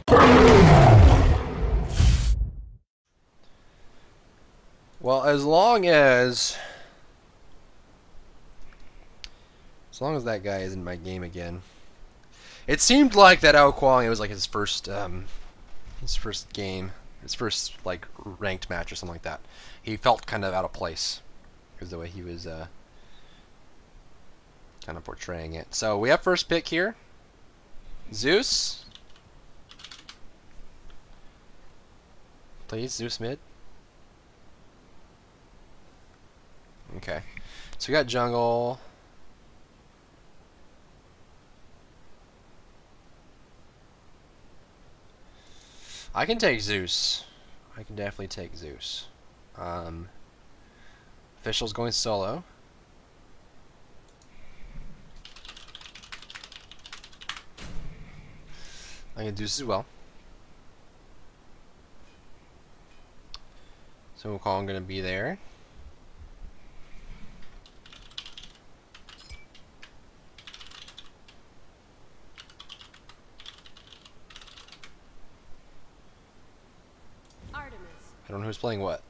Well, as long as that guy is in my game again. It seemed like that Ao Kuang, it was like his first game, his first like ranked match or something like that. He felt kind of out of place because the way he was kind of portraying it. So we have first pick here. Zeus. Please, Zeus mid. Okay. So we got jungle. I can take Zeus. I can definitely take Zeus. Official's going solo. I can Zeus as well. So we'll call him going to be there. I don't know who's playing what.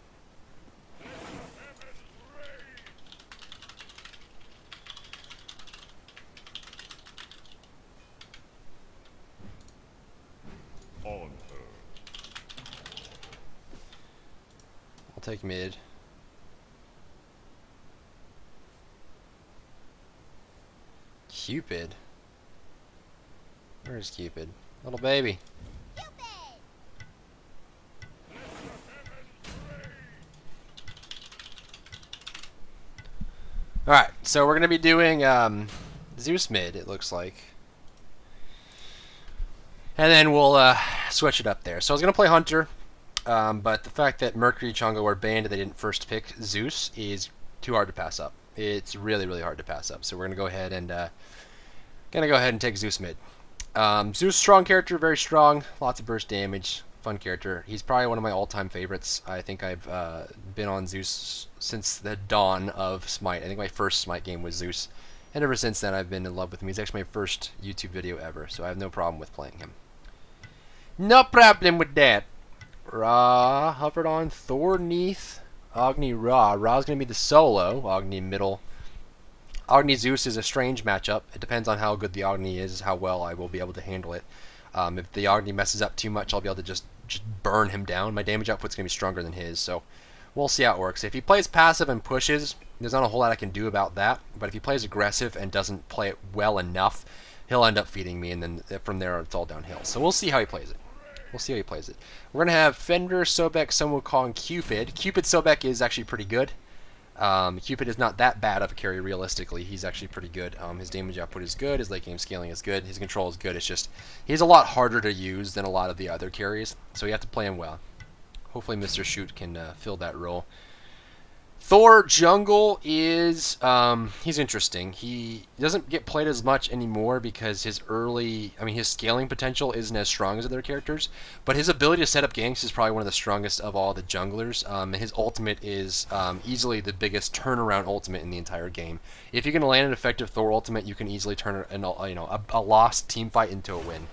I'll take mid. Cupid? Where's Cupid? Little baby. Alright, so we're going to be doing Zeus mid, it looks like. And then we'll switch it up there. So I was going to play Hunter, but the fact that Mercury Chungo were banned and they didn't first pick Zeus is too hard to pass up. It's really, really hard to pass up. So we're going to go ahead and take Zeus mid. Zeus, strong character, very strong, lots of burst damage, fun character. He's probably one of my all-time favorites. I think I've been on Zeus since the dawn of SMITE. I think my first SMITE game was Zeus, and ever since then I've been in love with him. He's actually my first YouTube video ever, so I have no problem with playing him. No problem with that. Ra hovered on Thor Neath, Agni Ra. Ra's gonna be the solo, Agni middle. Agni Zeus is a strange matchup. It depends on how good the Agni is, how well I will be able to handle it. If the Agni messes up too much, I'll be able to just burn him down. My damage output's going to be stronger than his, so we'll see how it works. If he plays passive and pushes, there's not a whole lot I can do about that. But if he plays aggressive and doesn't play it well enough, he'll end up feeding me, and then from there it's all downhill. So we'll see how he plays it. We'll see how he plays it. We're going to have Fender, Sobek, someone calling Cupid. Cupid Sobek is actually pretty good. Cupid is not that bad of a carry realistically. He's actually pretty good. His damage output is good. His late game scaling is good. His control is good. It's just he's a lot harder to use than a lot of the other carries, so you have to play him well. Hopefully Mr. Shoot can fill that role. Thor jungle is he's interesting. He doesn't get played as much anymore because his his scaling potential isn't as strong as other characters, but his ability to set up ganks is probably one of the strongest of all the junglers. And his ultimate is easily the biggest turnaround ultimate in the entire game. If you can land an effective Thor ultimate, you can easily turn a lost team fight into a win.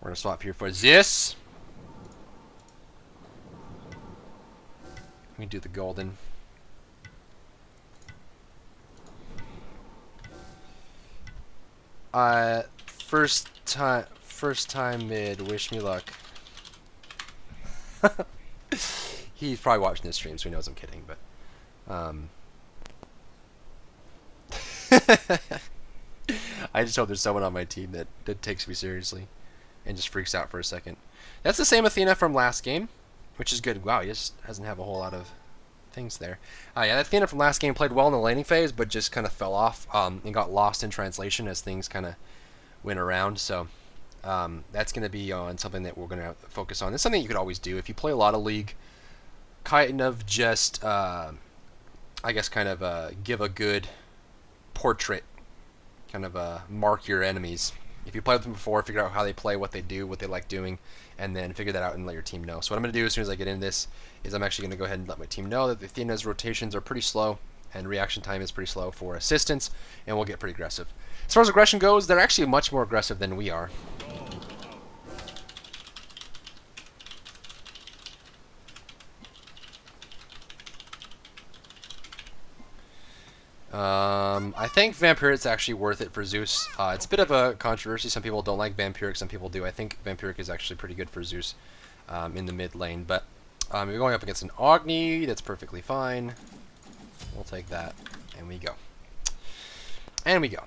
We're gonna swap here for Zeus. We can do the golden. First time mid. Wish me luck. He's probably watching this stream, so he knows I'm kidding. But I just hope there's someone on my team that takes me seriously and just freaks out for a second. That's the same Athena from last game, which is good. Wow, he just doesn't have a whole lot of things there. Yeah, that Athena from last game played well in the laning phase, but just kind of fell off and got lost in translation as things kind of went around. So that's going to be on something that we're going to focus on. It's something you could always do. If you play a lot of League, kind of just, I guess, kind of give a good portrait, kind of mark your enemies. If you played with them before, figure out how they play, what they do, what they like doing, and then figure that out and let your team know. So what I'm going to do as soon as I get into this is I'm actually going to go ahead and let my team know that the Athena's rotations are pretty slow and reaction time is pretty slow for assistance, and we'll get pretty aggressive. As far as aggression goes, they're actually much more aggressive than we are. I think Vampiric's actually worth it for Zeus. It's a bit of a controversy. Some people don't like Vampiric, some people do. I think Vampiric is actually pretty good for Zeus in the mid lane. But you're going up against an Agni, that's perfectly fine. We'll take that, and we go. And we go.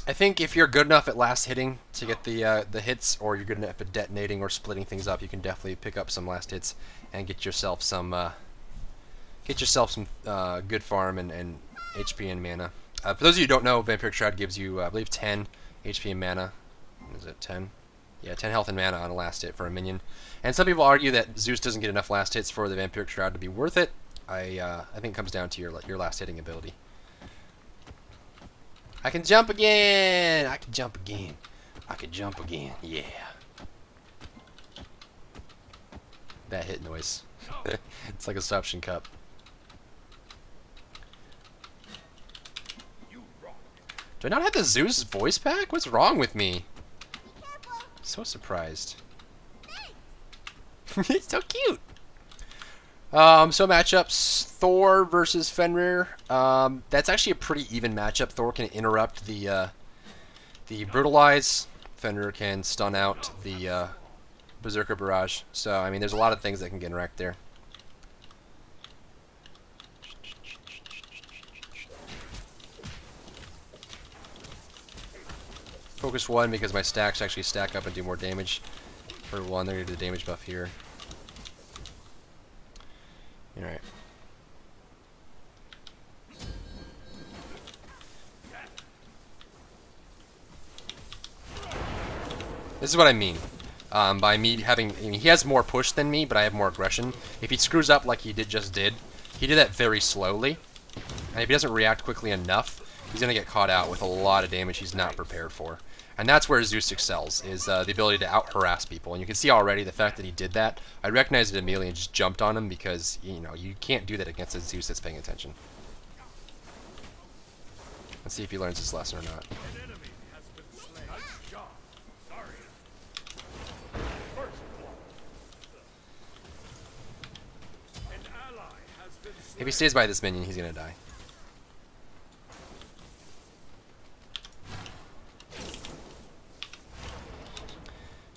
I think if you're good enough at last hitting to get the hits, or you're good enough at detonating or splitting things up, you can definitely pick up some last hits and get yourself some good farm and HP and mana. For those of you who don't know, Vampiric Shroud gives you, I believe, 10 HP and mana. Is it 10? Yeah, 10 health and mana on a last hit for a minion. And some people argue that Zeus doesn't get enough last hits for the Vampiric Shroud to be worth it. I think it comes down to your last hitting ability. I can jump again! I can jump again. I can jump again. Yeah. That hit noise. It's like a suction cup. Do I not have the Zeus voice pack? What's wrong with me? So surprised. It's so cute. So matchups: Thor versus Fenrir. That's actually a pretty even matchup. Thor can interrupt the brutalize. Fenrir can stun out the Berserker barrage. So I mean, there's a lot of things that can get interact there. Focus 1 because my stacks actually stack up and do more damage. For 1, they're going to do the damage buff here. Alright. This is what I mean. By me having... I mean, he has more push than me, but I have more aggression. If he screws up like he just did, he did that very slowly. And if he doesn't react quickly enough, he's going to get caught out with a lot of damage he's not prepared for. And that's where Zeus excels, is the ability to out-harass people. And you can see already the fact that he did that. I recognized it immediately and just jumped on him because, you know, you can't do that against a Zeus that's paying attention. Let's see if he learns his lesson or not. If he stays by this minion, he's going to die.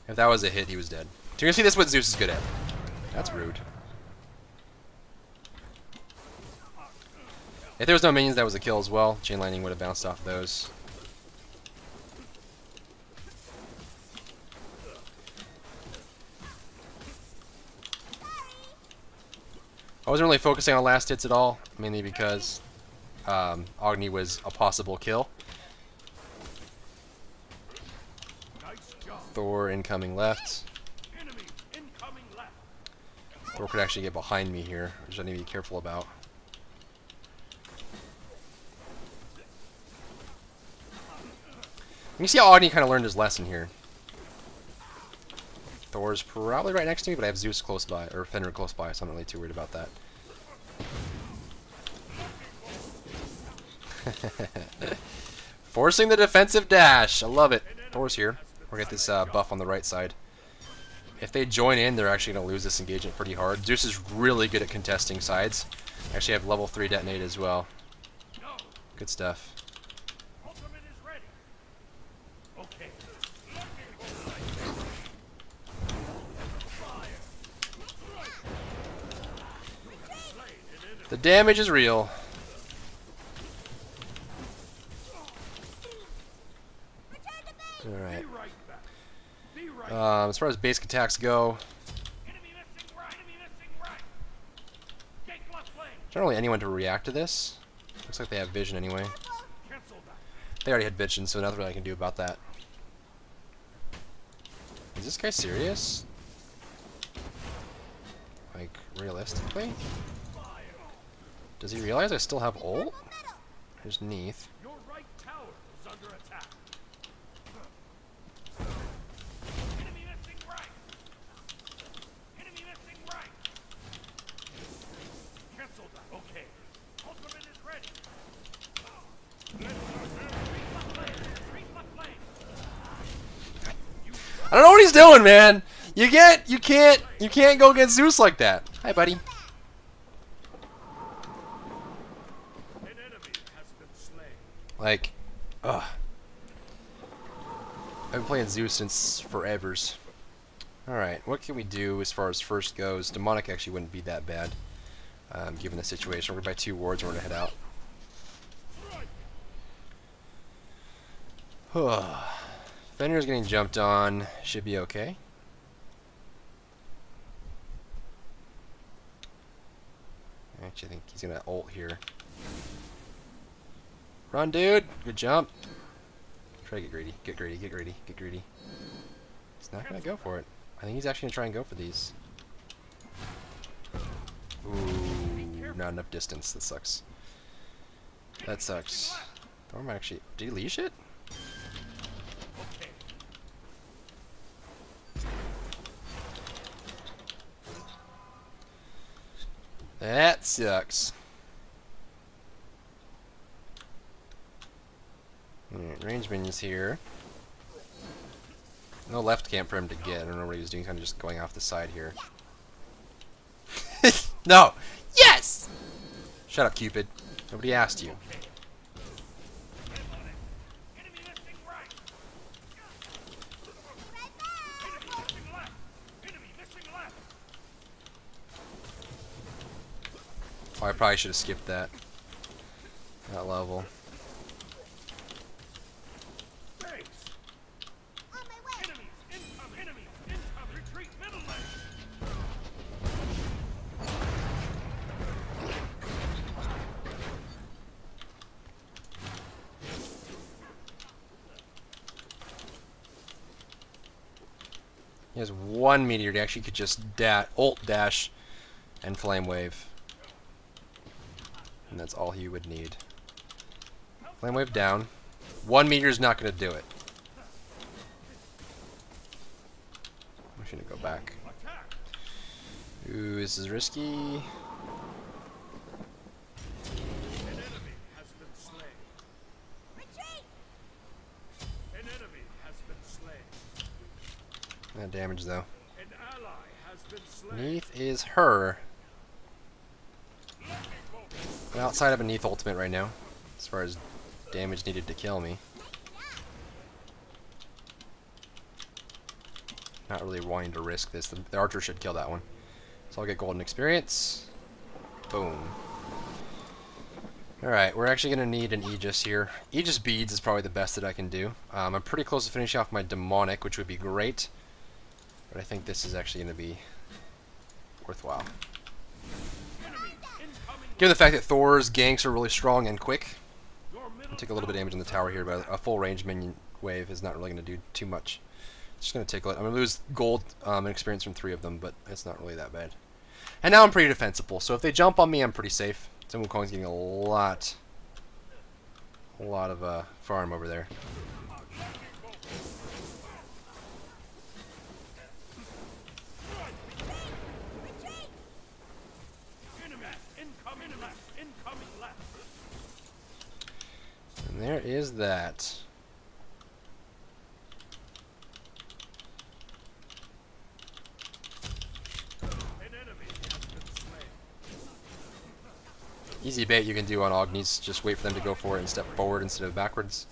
If that was a hit, he was dead. So you're gonna see this is what Zeus is good at. That's rude. If there was no minions, that was a kill as well. Chain lightning would have bounced off those. I wasn't really focusing on last hits at all, mainly because Agni was a possible kill. Thor incoming left. Thor could actually get behind me here, which I need to be careful about. You can see how Agni kind of learned his lesson here. Thor's probably right next to me, but I have Zeus close by, or Fenrir close by, so I'm not really too worried about that. Forcing the defensive dash. I love it. Thor's here. We're going to get this buff on the right side. If they join in, they're actually going to lose this engagement pretty hard. Zeus is really good at contesting sides. Actually, I have level 3 detonate as well. Good stuff. The damage is real. Alright. As far as basic attacks go, generally anyone to react to this. Looks like they have vision anyway. They already had vision, so nothing really I can do about that. Is this guy serious? Like, realistically? Does he realize I still have ult? Here's Neath. I don't know what he's doing, man. You can't go against Zeus like that. Hi, buddy. Like, ugh. I've been playing Zeus since forevers. Alright, what can we do as far as first goes? Demonic actually wouldn't be that bad, given the situation. We're going to buy 2 wards and we're going to head out. Fenrir's getting jumped on. Should be okay. Actually, I think he's going to ult here. Run, dude! Good jump. Try to get greedy. Get greedy. Get greedy. Get greedy. He's not going to go for it. I think he's actually going to try and go for these. Ooh, not enough distance. That sucks. That sucks. Thorm actually... Did he leash it? That sucks. Alright, range minions here. No left camp for him to get. I don't know what he was doing, kind of just going off the side here. No! Yes! Shut up, Cupid. Nobody asked you. Oh, I probably should have skipped that level. He has 1 meteor to actually could just ult dash and flame wave. And that's all he would need. Flame wave down. 1 meteor is not going to do it. I shouldn't go back. Ooh, this is risky. That damage though. Neath is her. I'm outside of a Neath ultimate right now, as far as damage needed to kill me. Not really wanting to risk this. The archer should kill that one. So I'll get golden experience. Boom. Alright, we're actually going to need an Aegis here. Aegis beads is probably the best that I can do. I'm pretty close to finishing off my demonic, which would be great. But I think this is actually going to be worthwhile. Given the fact that Thor's ganks are really strong and quick, I'll take a little bit of damage in the tower here, but a full range minion wave is not really going to do too much. It's just going to tickle it. I'm going to lose gold and experience from 3 of them, but it's not really that bad. And now I'm pretty defensible, so if they jump on me, I'm pretty safe. Sun Wukong's getting a lot of farm over there. And there is that. Easy bait you can do on Ognis, just wait for them to go for it and step forward instead of backwards.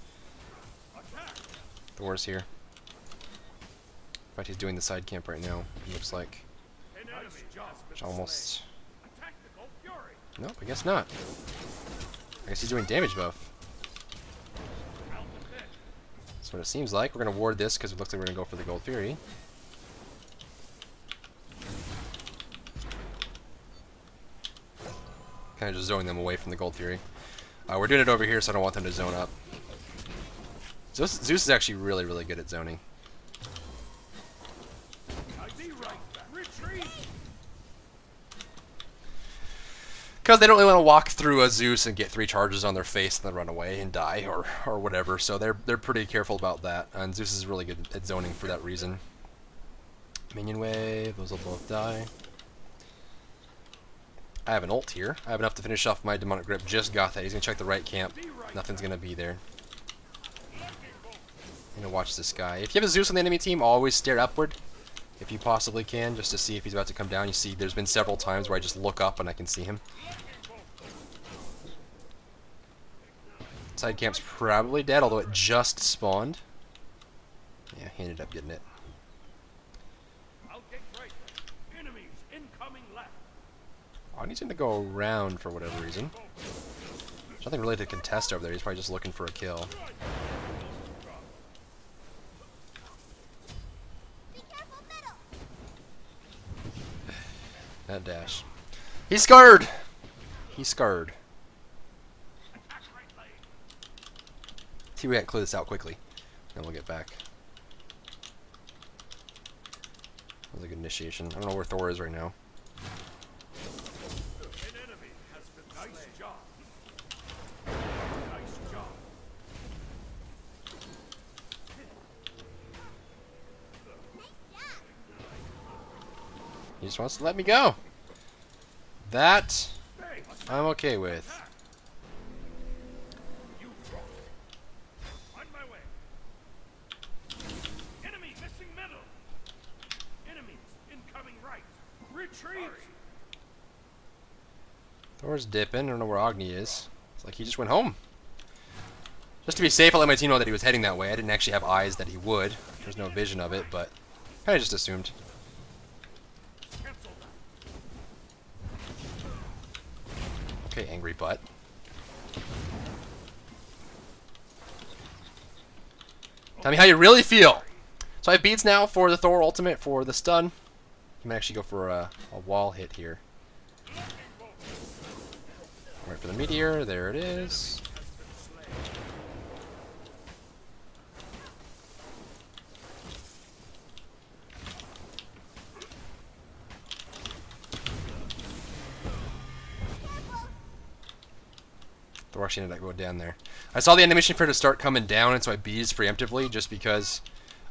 Thor's here. In fact, he's doing the side camp right now, it looks like. Which almost... Nope, I guess not. I guess he's doing damage buff. That's what it seems like. We're going to ward this because it looks like we're going to go for the Gold Fury. Kind of just zoning them away from the Gold Fury. We're doing it over here, so I don't want them to zone up. Zeus is actually really, really good at zoning. Because they don't really want to walk through a Zeus and get 3 charges on their face and then run away and die or whatever. So they're pretty careful about that. And Zeus is really good at zoning for that reason. Minion wave, those will both die. I have an ult here. I have enough to finish off my demonic grip. Just got that. He's gonna check the right camp. Nothing's gonna be there. I'm gonna watch this guy. If you have a Zeus on the enemy team, always stare upward if you possibly can, just to see if he's about to come down. You see, there's been several times where I just look up and I can see him. Side camp's probably dead, although it just spawned. Yeah, he ended up getting it. Oh, he's going to go around for whatever reason. There's nothing really to contest over there. He's probably just looking for a kill. That dash. He's scarred! He's scarred. See, we can't clear this out quickly. Then we'll get back. That was a good initiation. I don't know where Thor is right now. He just wants to let me go. That I'm okay with. Thor's dipping. I don't know where Agni is. It's like he just went home. Just to be safe, I let my team know that he was heading that way. I didn't actually have eyes that he would. There's no vision of it, but kind of just assumed. Okay, angry butt. Tell me how you really feel. So I have beads now for the Thor ultimate for the stun. You might actually go for a wall hit here. Right for the meteor. There it is. Thor actually ended up going down there. I saw the animation for it to start coming down, and so I beads preemptively just because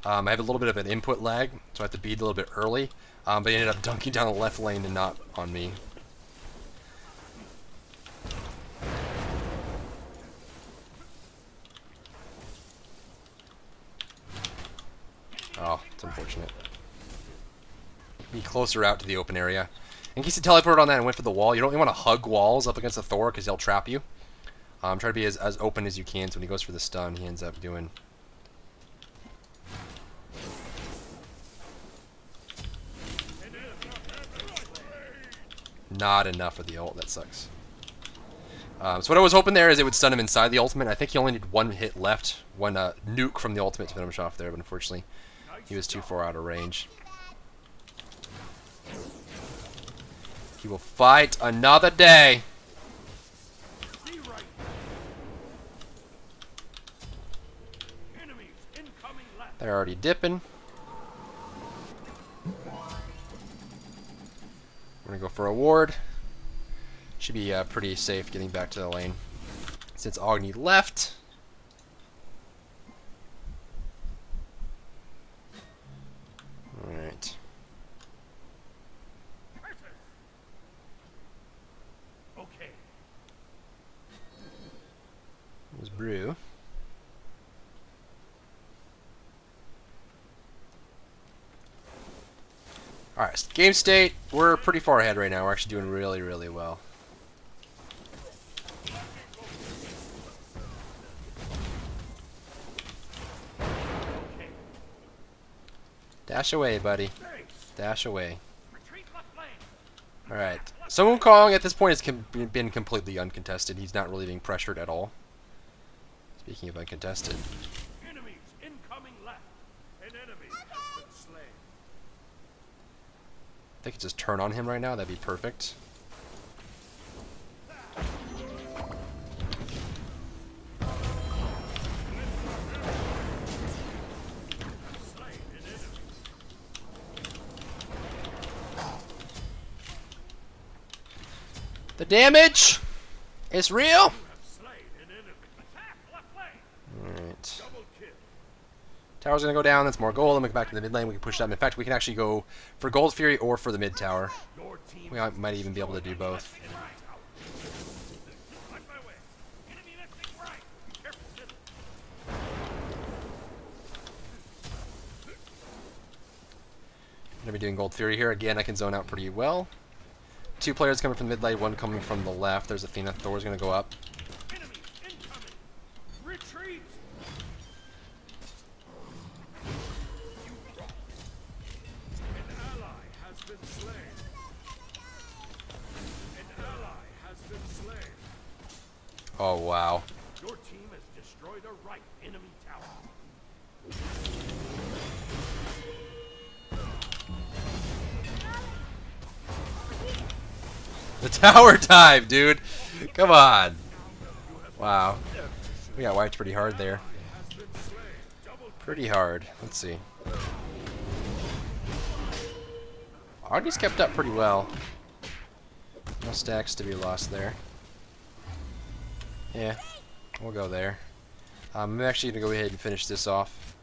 I have a little bit of an input lag, so I have to bead a little bit early. But he ended up dunking down the left lane and not on me. Oh, it's unfortunate. Be closer out to the open area. In case you teleported on that and went for the wall, you don't really want to hug walls up against the Thor because they'll trap you. Try to be as open as you can, so when he goes for the stun, he ends up doing... not enough of the ult. That sucks. So what I was hoping there is it would stun him inside the ultimate. I think he only needed one hit left, one nuke from the ultimate to finish off there, but unfortunately he was too far out of range. He will fight another day. They're already dipping. We're gonna go for a ward. Should be pretty safe getting back to the lane. Since Agni left. Alright. Okay. There's Brew. Alright, game state, we're pretty far ahead right now. We're actually doing really, really well. Dash away, buddy. Dash away. Alright. Sun Wukong at this point has been completely uncontested. He's not really being pressured at all. Speaking of uncontested. Enemies incoming left. An enemy has been slain. They could just turn on him right now. That'd be perfect. The damage is real. Alright. Tower's gonna go down. That's more gold. Then we go back to the mid lane. We can push that. In fact, we can actually go for Gold Fury or for the mid tower. We might even be able to do both. I'm gonna be doing Gold Fury here again. I can zone out pretty well. Two players coming from the mid lane, one coming from the left. There's Athena. Thor's gonna go up. Oh, wow. Your team has destroyed a right enemy tower. The tower dive, dude. Come on. Wow. We got wiped pretty hard there. Pretty hard. Let's see. Artie's kept up pretty well. No stacks to be lost there. Yeah, we'll go there. I'm actually going to go ahead and finish this off.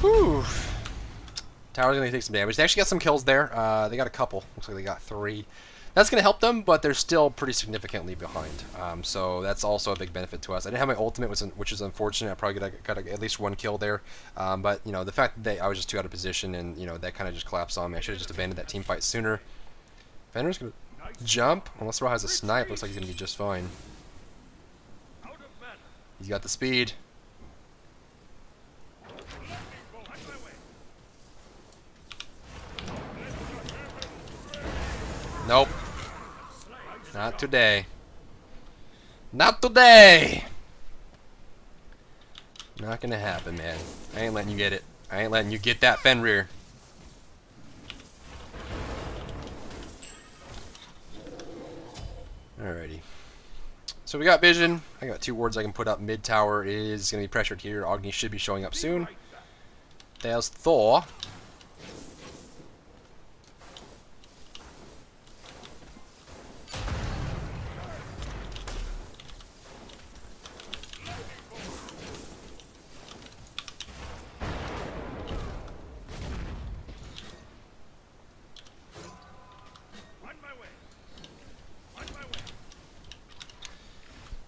Whew. Tower's going to take some damage. They actually got some kills there. They got a couple. Looks like they got 3. That's going to help them, but they're still pretty significantly behind. So that's also a big benefit to us. I didn't have my ultimate, which is unfortunate. I probably got at least 1 kill there. But, you know, the fact that I was just too out of position and, you know, that kind of just collapsed on me. I should have just abandoned that team fight sooner. Fenrir's going to jump. Unless Ro has a snipe, looks like he's going to be just fine. He's got the speed. Nope. Not today. Not today! Not gonna happen, man. I ain't letting you get it. I ain't letting you get that Fenrir. Alrighty. So we got vision. I got 2 wards I can put up. Mid tower is gonna be pressured here. Agni should be showing up soon. There's Thor.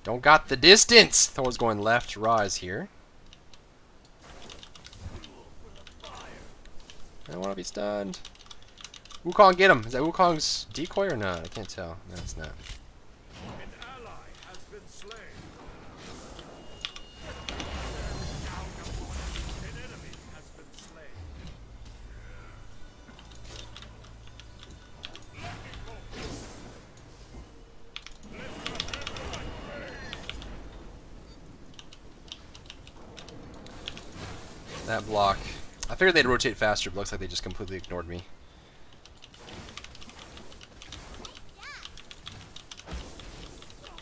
Don't got the distance! Thor's going left. Ra is here. I don't want to be stunned. Wukong, get him! Is that Wukong's decoy or not? I can't tell. No, it's not. An ally has been slain. An enemy has been slain. That block. I figured they'd rotate faster, but looks like they just completely ignored me.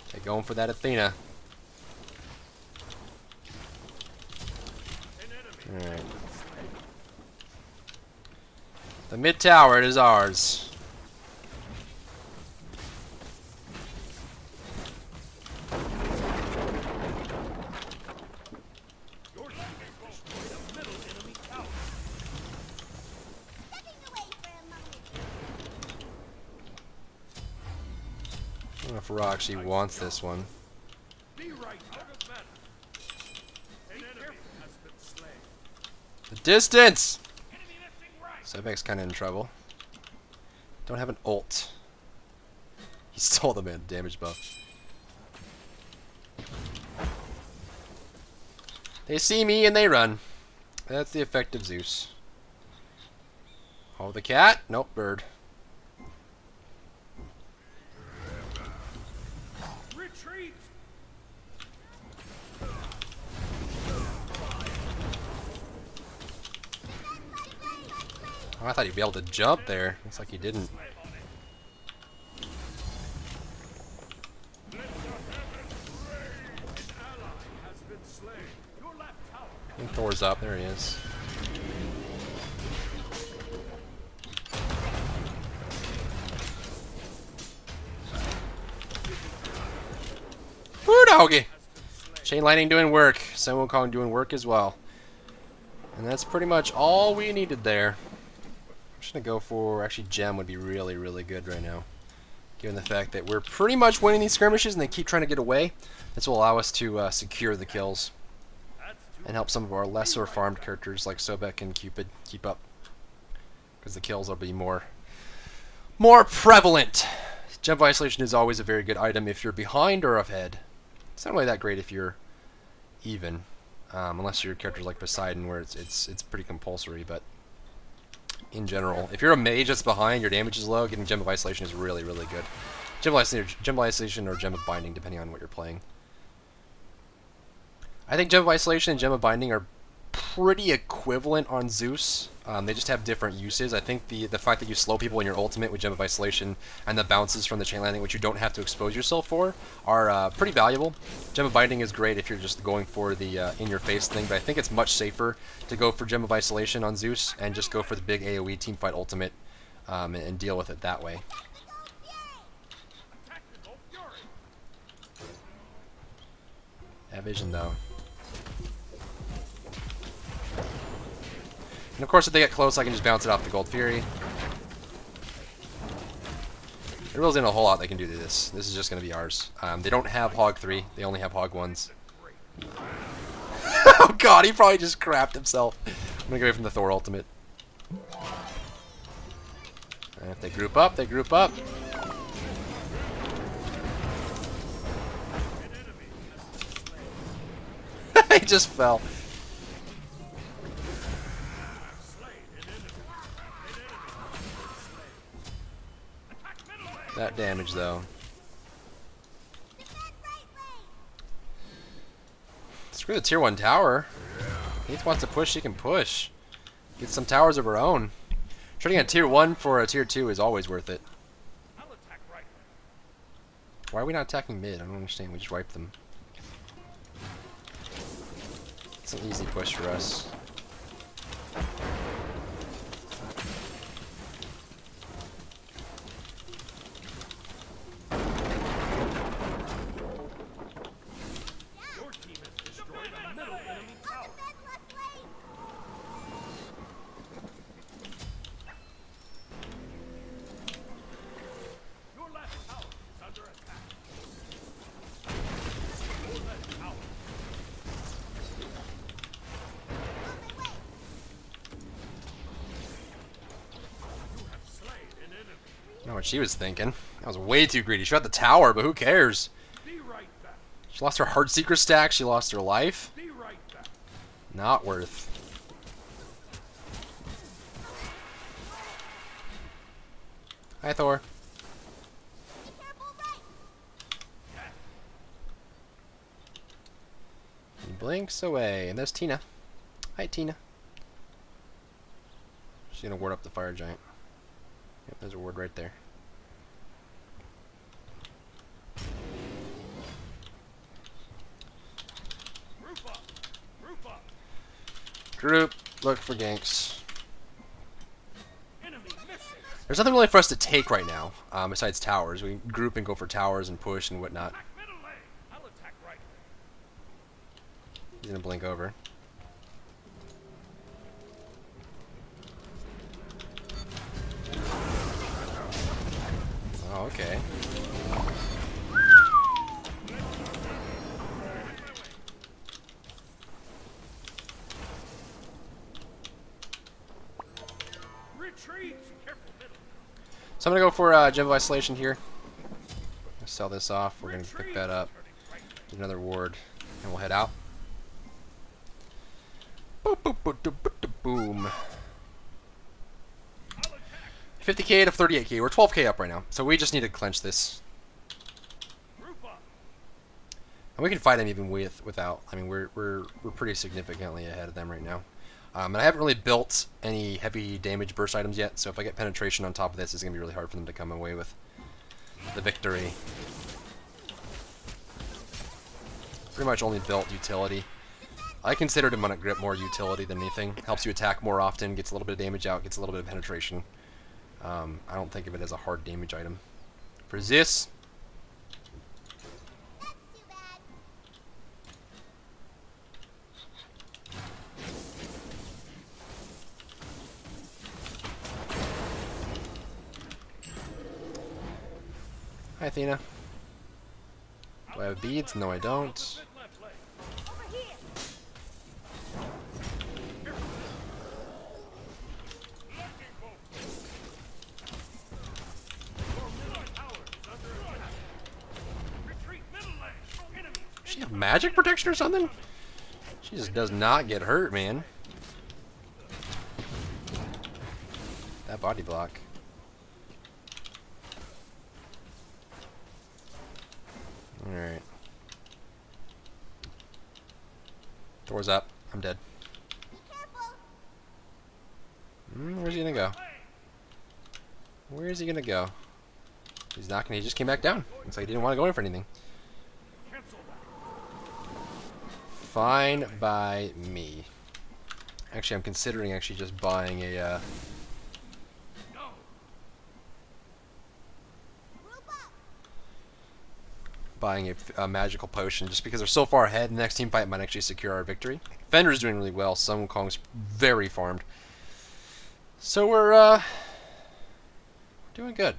Okay, going for that Athena. Alright. The mid tower, it is ours. I don't know if Ra actually wants this one. The distance! Sebek's kind of in trouble. Don't have an ult. He stole the man damage buff. They see me and they run. That's the effect of Zeus. Oh, the cat? Nope, bird. Retreat! Oh, I thought he'd be able to jump there. Looks like he didn't. And Thor's up. There he is. Woo doggy! Chain lightning doing work. Sun Wukong doing work as well. And that's pretty much all we needed there. I'm just gonna go for actually gem would be really, really good right now. Given the fact that we're pretty much winning these skirmishes and they keep trying to get away. This will allow us to secure the kills. And help some of our lesser farmed characters like Sobek and Cupid keep up. Because the kills will be more prevalent. Gem of Isolation is always a very good item if you're behind or ahead. It's not really that great if you're even, unless your character's like Poseidon, where it's pretty compulsory. But in general, if you're a mage that's behind, your damage is low, getting Gem of Isolation is really, really good. Gem of Isolation or Gem of Binding, depending on what you're playing. I think Gem of Isolation and Gem of Binding are pretty equivalent on Zeus. They just have different uses. I think the fact that you slow people in your ultimate with Gem of Isolation and the bounces from the chain landing, which you don't have to expose yourself for, are pretty valuable. Gem of Binding is great if you're just going for the in-your-face thing, but I think it's much safer to go for Gem of Isolation on Zeus and just go for the big AoE teamfight ultimate and deal with it that way. That vision, though. And of course, if they get close, I can just bounce it off the Gold Fury. There really isn't a whole lot they can do to this. This is just going to be ours. They don't have Hog 3. They only have Hog 1s. Oh god, he probably just crapped himself. I'm going to go away from the Thor ultimate. And if they group up, they group up. He just fell. That damage, though. Screw the tier 1 tower. If he wants to push, he can push. Get some towers of our own. Trading a tier 1 for a tier 2 is always worth it. Why are we not attacking mid? I don't understand. We just wiped them. It's an easy push for us. I know what she was thinking. That was way too greedy. She got the tower, but who cares? She lost her Heartseeker stack. She lost her life. Not worth. Hi, Thor. He blinks away. And there's Tina. Hi, Tina. She's gonna ward up the fire giant. Yep, there's a ward right there. Group, look for ganks. There's nothing really for us to take right now, besides towers. We group and go for towers and push and whatnot. He's gonna blink over. Oh, okay. So I'm gonna go for Gem of Isolation here. Let's sell this off. We're gonna pick that up. Do another ward, and we'll head out. Boop, boop, boop, boop, boop, boom. 50k to 38k. We're 12k up right now, so we just need to clench this. And we can fight them even without. I mean, we're pretty significantly ahead of them right now. And I haven't really built any heavy damage burst items yet, so if I get penetration on top of this, it's going to be really hard for them to come away with the victory. Pretty much only built utility. I consider Demonic Grip more utility than anything. Helps you attack more often, gets a little bit of damage out, gets a little bit of penetration. I don't think of it as a hard damage item. For Zeus, hi, Athena. Do I have beads? No, I don't. Does she have magic protection or something? She just does not get hurt, man. That body block. Alright. Thor's up. I'm dead. Where's he gonna go? Where is he gonna go? He's not gonna. He just came back down. Looks like he didn't want to go in for anything. Fine by me. Actually, I'm considering actually just buying a. Buying a magical potion just because they're so far ahead. The next team fight might actually secure our victory. Fenrir's doing really well. Sun Wukong's very farmed. So we're doing good.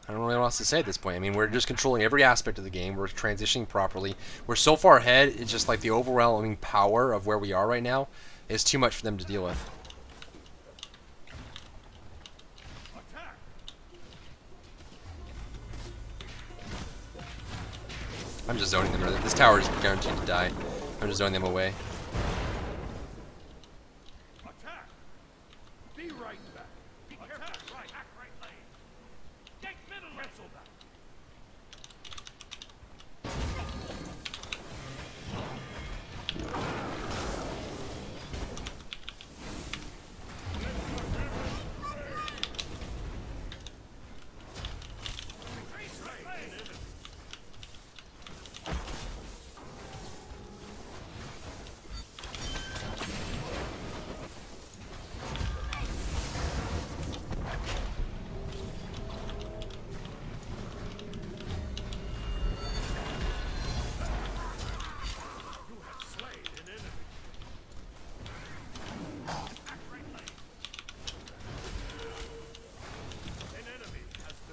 I don't really know what else to say at this point. I mean, we're just controlling every aspect of the game. We're transitioning properly. We're so far ahead, it's just like the overwhelming power of where we are right now is too much for them to deal with. I'm just zoning them. This tower is guaranteed to die. I'm just zoning them away. Attack! Be right back. Be careful. Right. Attack right lane. Take middle. Cancel that.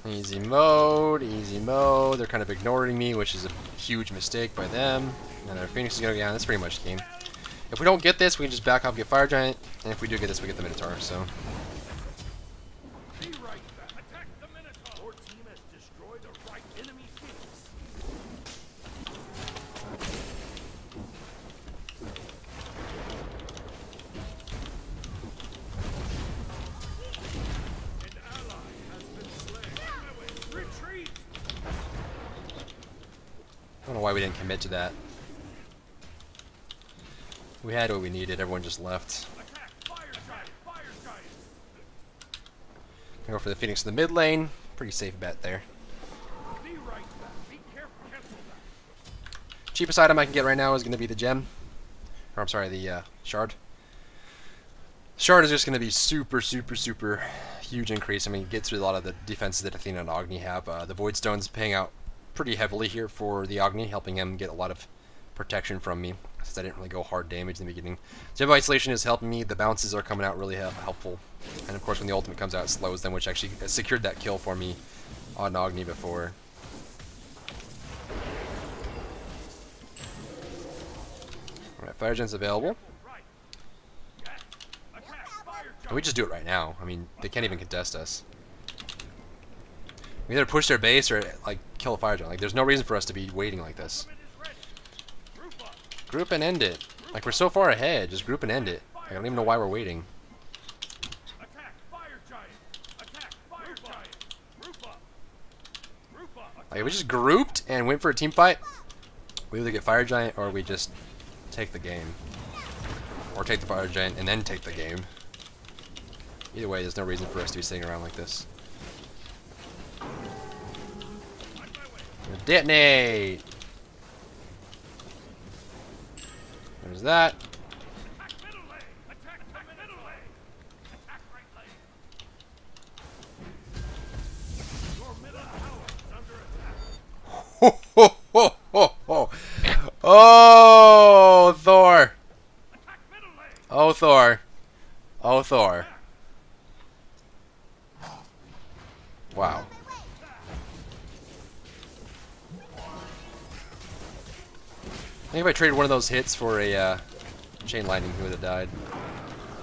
Easy mode, easy mode. They're kind of ignoring me, which is a huge mistake by them. And their Phoenix is going to go down. That's pretty much the game. If we don't get this, we can just back off, get Fire Giant. And if we do get this, we get the Minotaur. So. Be right back. Attack the Minotaur. Your team has destroyed a right enemy Phoenix. An ally has been slain. Retreat! I don't know why we didn't commit to that. We had what we needed. Everyone just left. Attack! Fire Giant! Fire Giant! Go for the Phoenix in the mid lane. Pretty safe bet there. Be right back. Be careful. Cancel that. Cheapest item I can get right now is going to be the gem. Or I'm sorry, the shard. Shard is just going to be super, super, super huge increase. I mean, it gets through a lot of the defenses that Athena and Agni have. The Void Stone's paying out pretty heavily here for the Agni, helping him get a lot of protection from me, since I didn't really go hard damage in the beginning. Gem Isolation is helping me. The bounces are coming out really helpful. And of course, when the ultimate comes out, it slows them, which actually secured that kill for me on Agni before. Alright, Fire Gen's available. Right. Yes. Attack! Fire And Giant! we just do it right now. I mean, they can't even contest us. We either push their base or like kill a Fire Giant. Like, there's no reason for us to be waiting like this. Ultimate is ready. Group up. Group and end it. Like, we're so far ahead. Just group and end it. Like, I don't even know why we're waiting. Attack! Fire Giant! Attack! Fire Giant! Group up. Group up. Like, if we just grouped and went for a team fight, we either get Fire Giant or we just take the game. Or take the Fire Giant and then take the game. Either way, there's no reason for us to be sitting around like this. Detonate! There's that. Attack middle lane! Attack the middle lane! Attack right lane! Your middle tower is under attack. Ho, ho, ho, ho, ho. Oh, Thor! Attack middle lane! Oh, Thor. Oh, Thor. Wow. I think if I traded one of those hits for a chain lightning, he would have died.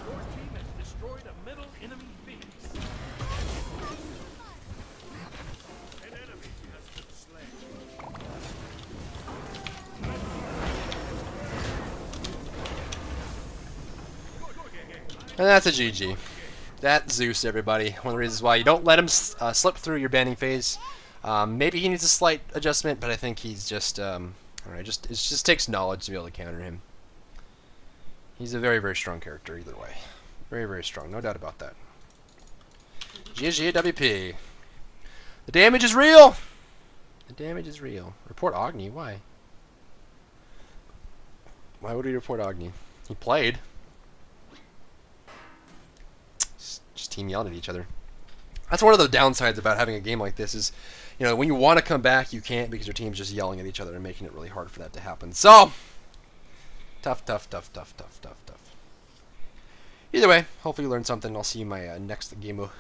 Your team has destroyed a middle enemy Phoenix. An enemy has been slain. And that's a GG. That's Zeus, everybody. One of the reasons why you don't let him slip through your banning phase. Maybe he needs a slight adjustment, but I think he's just, alright, it just takes knowledge to be able to counter him. He's a very, very strong character either way. Very, very strong, no doubt about that. GG WP. The damage is real! The damage is real. Report Agni, why? Why would we report Agni? He played. Just team yelling at each other. That's one of the downsides about having a game like this is, you know, when you want to come back, you can't because your team's just yelling at each other and making it really hard for that to happen. So, tough. Either way, hopefully you learned something. I'll see you in my next game of